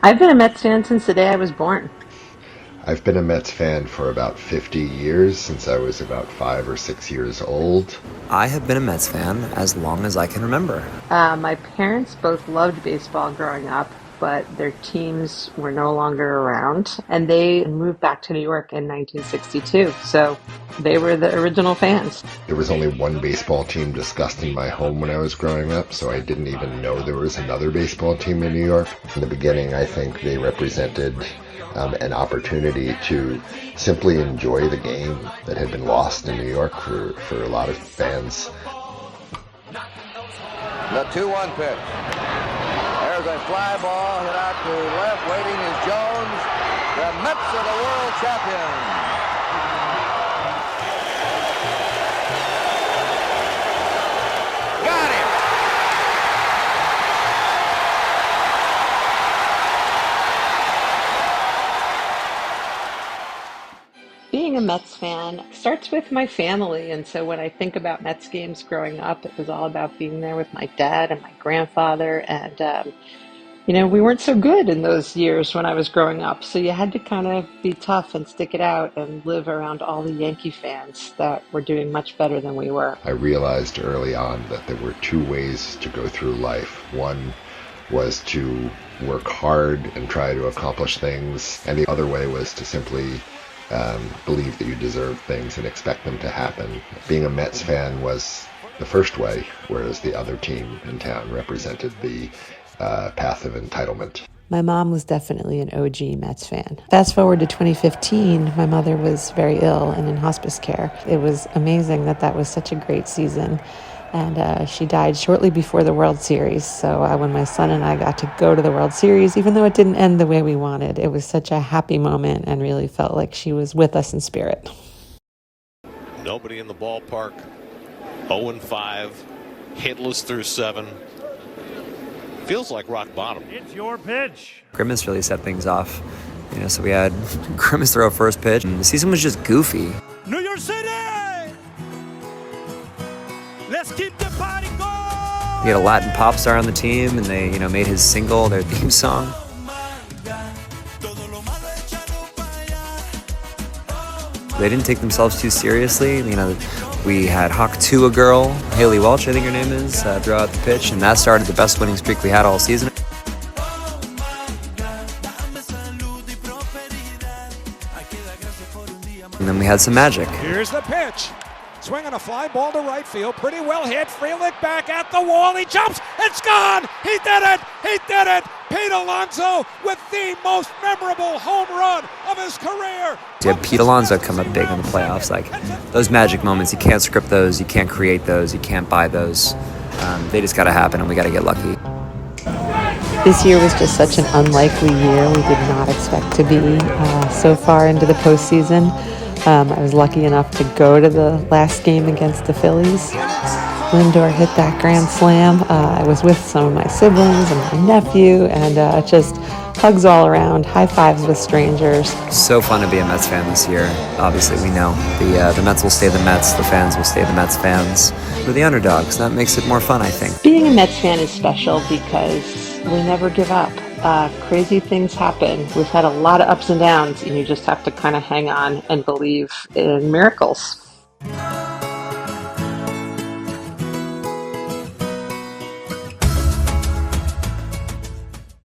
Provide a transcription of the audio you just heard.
I've been a Mets fan since the day I was born. I've been a Mets fan for about 50 years, since I was about 5 or 6 years old. I have been a Mets fan as long as I can remember. My parents both loved baseball growing up, but their teams were no longer around, and they moved back to New York in 1962. So they were the original fans. There was only one baseball team discussed in my home when I was growing up, so I didn't even know there was another baseball team in New York. In the beginning, I think they represented an opportunity to simply enjoy the game that had been lost in New York for a lot of fans. The 2-1 pitch. There's a fly ball hit out to left. Waiting is Jones. The Mets are the world champions. Got him. Being a Mets fan starts with my family, and so when I think about Mets games growing up, it was all about being there with my dad and my grandfather, and we weren't so good in those years when I was growing up, so you had to kind of be tough and stick it out and live around all the Yankee fans that were doing much better than we were. I realized early on that there were two ways to go through life. One was to work hard and try to accomplish things, and the other way was to simply believe that you deserve things and expect them to happen. Being a Mets fan was the first way, whereas the other team in town represented the path of entitlement. My mom was definitely an OG Mets fan. Fast forward to 2015, my mother was very ill and in hospice care. It was amazing that was such a great season. And she died shortly before the World Series. So when my son and I got to go to the World Series, even though it didn't end the way we wanted, it was such a happy moment and really felt like she was with us in spirit. Nobody in the ballpark. 0-5. Hitless through 7. Feels like rock bottom. It's your pitch. Grimace really set things off. So we had Grimace throw first pitch, and the season was just goofy. New York City! Let's keep the party going! We had a Latin pop star on the team, and they, made his single their theme song. They didn't take themselves too seriously. We had Hawk 2 a girl, Haley Welch, I think her name is, throw out the pitch, and that started the best winning streak we had all season. And then we had some magic. Here's the pitch. Swinging a fly ball to right field. Pretty well hit. Frelick back at the wall. He jumps. It's gone. He did it. He did it. Pete Alonso with the most memorable home run of his career. You had Pete Alonso come up big in the playoffs. Like, those magic moments, you can't script those. You can't create those. You can't buy those. They just got to happen, and we got to get lucky. This year was just such an unlikely year. We did not expect to be so far into the postseason. I was lucky enough to go to the last game against the Phillies. Lindor hit that grand slam. I was with some of my siblings and my nephew, and just hugs all around, high fives with strangers. So fun to be a Mets fan this year. Obviously, we know the Mets will stay the Mets, the fans will stay the Mets fans. We're the underdogs. That makes it more fun, I think. Being a Mets fan is special because we never give up. Crazy things happen. We've had a lot of ups and downs, and you just have to kind of hang on and believe in miracles.